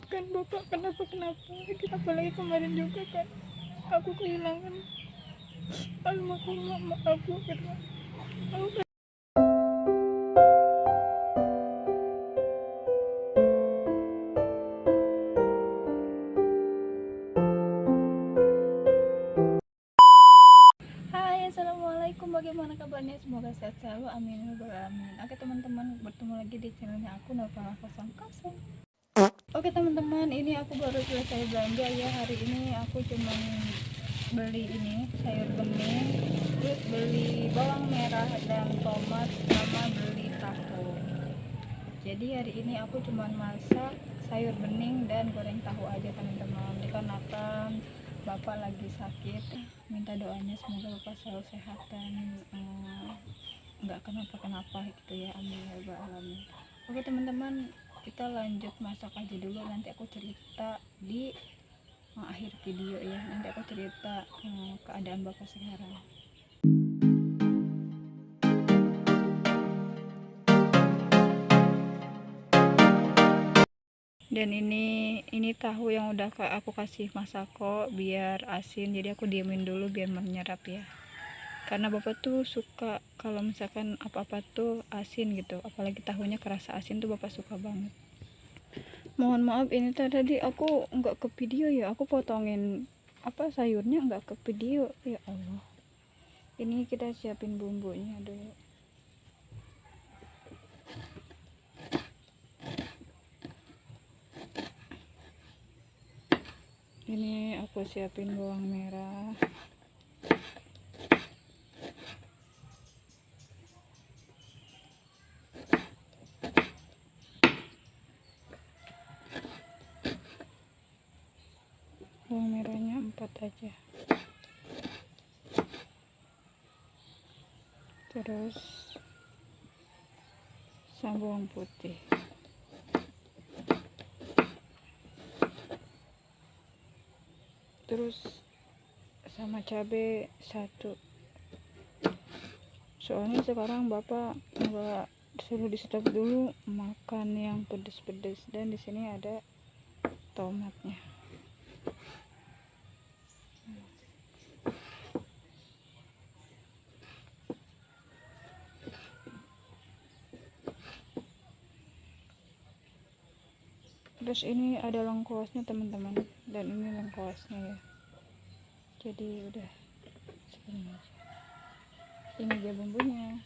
mengingatkan bapak kenapa apalagi kemarin juga kan aku kehilangan almarhum mama aku gitu. Aku Hai, assalamualaikum, bagaimana kabarnya? Semoga sehat selalu, amin ya rabbal alamin. Oke teman-teman, bertemu lagi di channelnya aku Nopala 00. Oke teman-teman, ini aku baru selesai belanja ya. Hari ini aku cuma beli ini sayur bening, terus beli bawang merah dan tomat, sama beli tahu. Jadi hari ini aku cuma masak sayur bening dan goreng tahu aja teman-teman, dikarenakan bapak lagi sakit. Minta doanya semoga bapak selalu sehat dan nggak kenapa-kenapa gitu ya, amin ya rabbal alamin. Oke teman-teman, kita lanjut masak aja dulu, nanti aku cerita di akhir video ya. Nanti aku cerita keadaan bapak sekarang. Dan ini tahu yang udah aku kasih masako biar asin, jadi aku diemin dulu biar menyerap ya, karena bapak tuh suka kalau misalkan apa-apa tuh asin gitu, apalagi tahunya kerasa asin tuh bapak suka banget. Mohon maaf ini tadi aku nggak ke video ya, aku potongin sayurnya nggak ke video ya Allah. Ini kita siapin bumbunya dulu. Ini aku siapin bawang merah, bawang merahnya 4 aja, terus sama bawang putih, terus sama cabai 1. Soalnya sekarang bapak nggak suruh di stop dulu makan yang pedes-pedes, dan di sini ada tomatnya. Terus ini ada lengkuasnya teman-teman, dan ini lengkuasnya ya. Jadi udah segini aja. Ini dia bumbunya.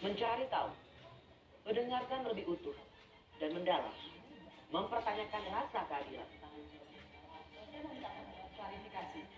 Mencari tahu, mendengarkan lebih utuh dan mendalam, mempertanyakan rasa keadilan.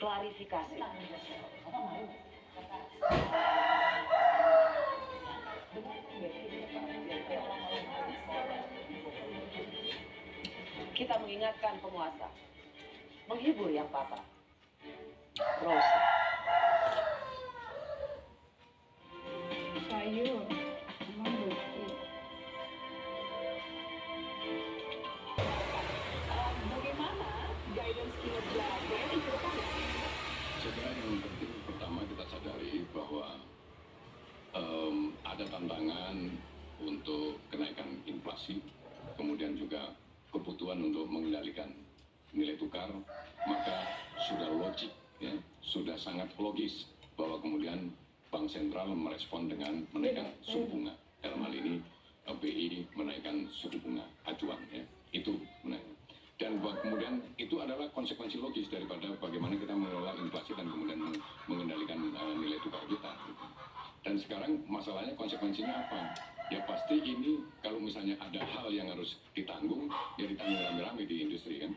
Klarifikasi. Kita mengingatkan penguasa, menghibur yang patah. Rosi. Sayur emang lucu. Bagaimana guidance kinerja BRI ke depan? Saya kira yang penting pertama kita sadari bahwa ada tantangan untuk kenaikan inflasi, kemudian juga kebutuhan untuk mengendalikan nilai tukar, maka sudah logik, ya, sudah sangat logis bahwa kemudian Bank Sentral merespon dengan menaikkan suku bunga. Dalam hal ini BI menaikkan suku bunga acuan, ya, itu menaik. Dan kemudian itu adalah konsekuensi logis daripada bagaimana kita mengelola inflasi dan kemudian mengendalikan nilai tukar kita. Dan sekarang masalahnya konsekuensinya apa? Ya pasti ini kalau misalnya ada hal yang harus ditanggung, ya ditanggung rame-rame di industri kan.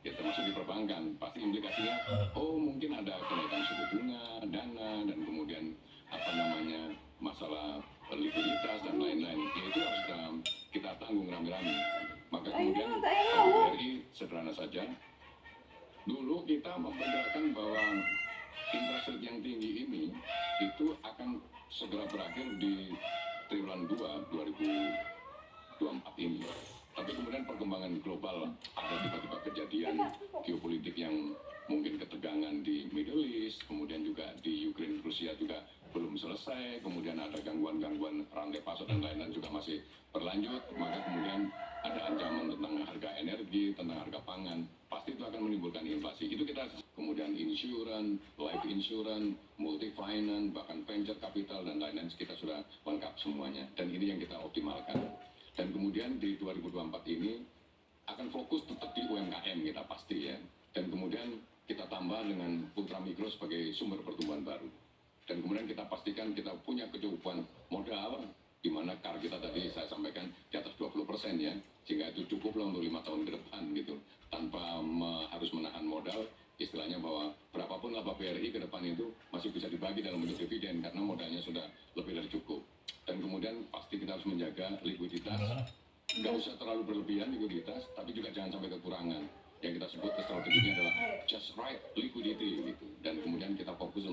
Ya termasuk di perbankan, pasti implikasinya, oh mungkin ada kenaikan suku bunga, dana, dan kemudian apa namanya masalah likuiditas dan lain-lain. Ya itu harus kita tanggung rame-rame. Maka kemudian BRI sederhana saja. Dulu kita memperkirakan bahwa interest rate yang tinggi ini itu akan segera berakhir di triwulan 2 2024 ini. Tapi kemudian perkembangan global, ada tiba-tiba kejadian geopolitik yang mungkin ketegangan di Middle East, kemudian juga di Ukraina, Rusia juga belum selesai, kemudian ada gangguan-gangguan rantai pasok dan lain-lain juga masih berlanjut, maka kemudian ada ancaman tentang harga energi, tentang harga pangan, pasti itu akan menimbulkan inflasi. Itu kita kemudian insurance, life insurance, multi finance, bahkan venture capital dan lain-lain kita sudah lengkap semuanya. Dan ini yang kita optimalkan. Dan kemudian di 2024 ini akan fokus tetap di UMKM kita pasti ya. Dan kemudian kita tambah dengan ultra mikro sebagai sumber pertumbuhan baru. Dan kemudian kita pastikan kita punya kecukupan modal, di mana KAR kita tadi saya sampaikan di atas 20% ya, sehingga itu cukup lah untuk 5 tahun ke depan gitu, tanpa harus menahan modal, istilahnya bahwa berapapun laba BRI ke depan itu masih bisa dibagi dalam bentuk dividen karena modalnya sudah lebih dari cukup. Dan kemudian pasti kita harus menjaga likuiditas, nggak usah terlalu berlebihan likuiditas, tapi juga jangan sampai kekurangan. Yang kita sebut strateginya adalah just right liquidity gitu. Dan kemudian kita fokus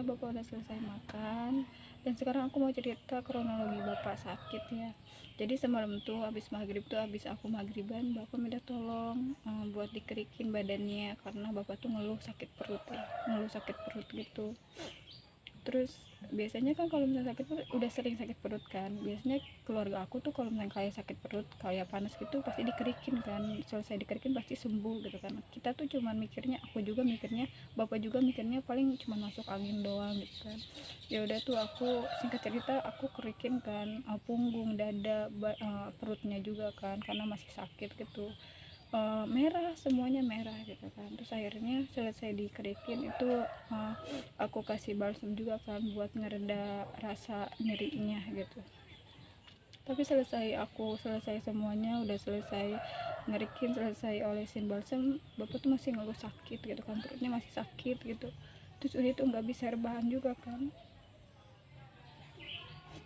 alhamdulillah bapak udah selesai makan. Dan sekarang aku mau cerita kronologi bapak sakit ya. Jadi semalam tuh habis maghrib tuh, habis aku maghriban, bapak minta tolong buat dikerikin badannya karena bapak tuh ngeluh sakit perut ya, ngeluh sakit perut gitu. Terus biasanya kan kalau misalnya sakit perut, udah sering sakit perut kan, biasanya keluarga aku tuh kalau misalnya kayak sakit perut, kayak panas gitu, pasti dikerikin kan, selesai dikerikin pasti sembuh gitu kan. Kita tuh cuman mikirnya, aku juga mikirnya, bapak juga mikirnya paling cuma masuk angin doang gitu kan. Ya udah tuh aku singkat cerita aku kerikin kan, punggung, dada, perutnya juga kan, karena masih sakit gitu. Merah, semuanya merah gitu kan. Terus akhirnya selesai dikerikin itu, aku kasih balsam juga kan buat ngereda rasa nyerinya gitu. Tapi aku selesai semuanya, udah selesai ngerikin, selesai olesin balsam, bapak tuh masih ngeluh sakit gitu kan, perutnya masih sakit gitu. Terus udah itu nggak bisa rebahan juga kan,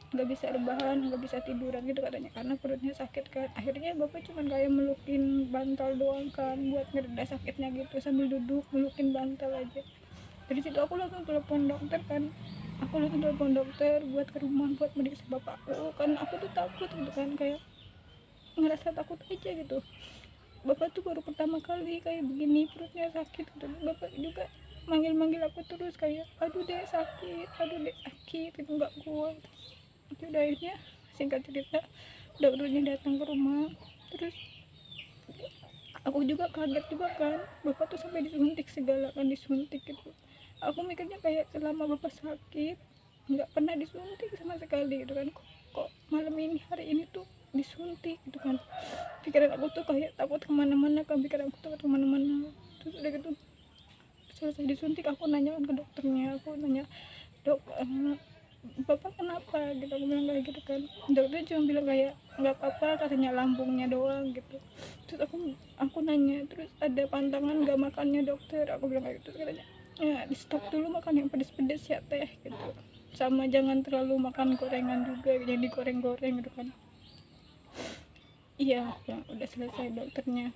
nggak bisa rebahan, nggak bisa tiduran gitu katanya karena perutnya sakit kan. Akhirnya bapak cuman kayak melukin bantal doang kan buat ngereda sakitnya gitu, sambil duduk melukin bantal aja. Dari situ aku langsung telepon dokter kan, buat ke rumah buat meriksa bapakku kan. Aku tuh takut gitu kan, kayak ngerasa takut aja gitu. Bapak tuh baru pertama kali kayak begini, perutnya sakit gitu. Bapak juga manggil aku terus kayak aduh dek sakit gitu, nggak kuat. Udah akhirnya singkat cerita dokternya datang ke rumah. Terus aku juga kaget juga kan, bapak tuh sampai disuntik segala kan, disuntik gitu. Aku mikirnya kayak selama bapak sakit nggak pernah disuntik sama sekali gitu kan, kok malam ini hari ini tuh disuntik gitu kan. Pikiran aku tuh kayak takut kemana-mana kan, pikiran aku takut kemana-mana. Terus udah gitu selesai disuntik aku nanya ke dokternya, aku nanya dok, bapak kenapa gitu, aku bilang kayak gitu kan. Dokter cuma bilang kayak nggak apa-apa katanya, lambungnya doang gitu. Terus aku nanya, terus ada pantangan nggak makannya dokter, aku bilang kayak gitu. Terus katanya ya di stop dulu makan yang pedes-pedes ya teh gitu, sama jangan terlalu makan gorengan juga yang digoreng-goreng gitu kan. Iya ya udah selesai dokternya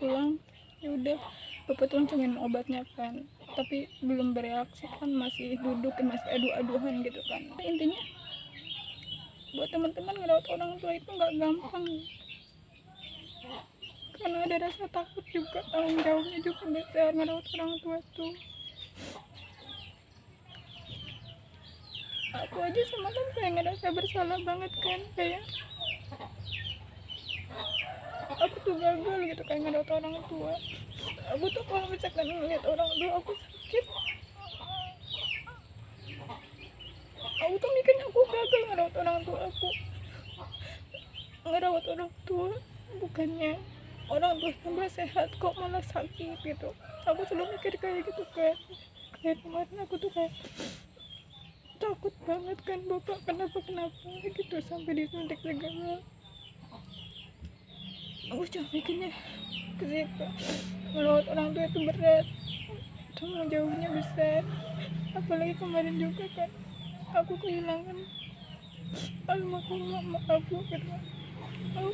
pulang. Ya udah bapak tuh langsung minum obatnya kan, tapi belum bereaksi kan, masih duduk, masih adu-aduhan gitu kan. Intinya buat teman-teman ngerawat orang tua itu nggak gampang, karena ada rasa takut juga, tanggung jawabnya juga besar ngerawat orang tua tuh. Aku aja sama kan kayak ngerasa bersalah banget kan, kayak aku tuh gagal gitu kayak ngerawat orang tua. Aku tuh kalau misalkan ngeliat orang tua aku sakit, aku tuh mikirnya aku gagal ngerawat orang tua aku. Ngerawat orang tua bukannya orang tua tambah sehat kok malah sakit gitu. Aku selalu mikir kayak gitu kan. Kayak kemarin aku tuh kayak takut banget kan, bapak kenapa gitu sampai disuntik segala. Aku cuma mikirnya ke situ, merawat orang tua itu berat, tanggung jawabnya besar. Apalagi kemarin juga kan aku kehilangan almarhum mama aku gitu. Aku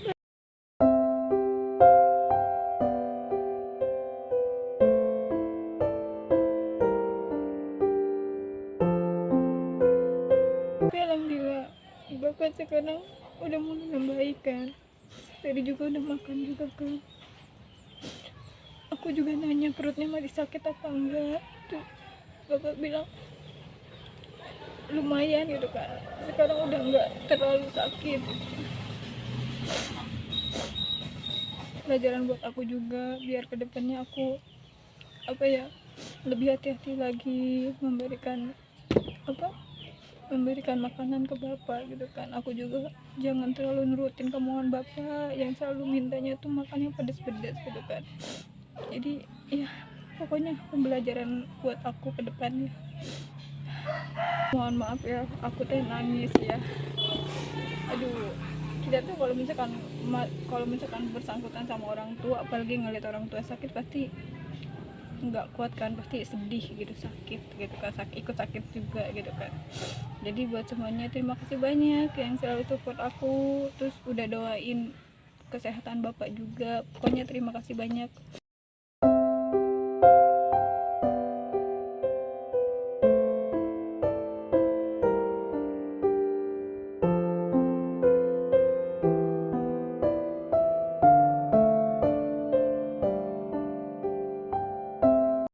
tapi alhamdulillah bapak sekarang udah mulai membaik kan. Tadi juga udah makan juga kan. Aku juga nanya perutnya masih sakit apa enggak. Tuh bapak bilang lumayan gitu kan, sekarang udah enggak terlalu sakit. Pelajaran buat aku juga biar kedepannya aku lebih hati-hati lagi memberikan makanan ke bapak gitu kan. Aku juga jangan terlalu nurutin kemauan bapak yang selalu mintanya tuh makan yang pedes-pedes gitu kan. Jadi ya pokoknya pembelajaran buat aku ke depannya. Mohon maaf ya aku teh nangis ya. Aduh, kita tuh kalau misalkan bersangkutan sama orang tua, apalagi ngeliat orang tua sakit, pasti nggak kuat kan, pasti sedih gitu, sakit gitu kan, ikut sakit juga gitu kan. Jadi buat semuanya terima kasih banyak yang selalu support aku, terus udah doain kesehatan bapak juga. Pokoknya terima kasih banyak.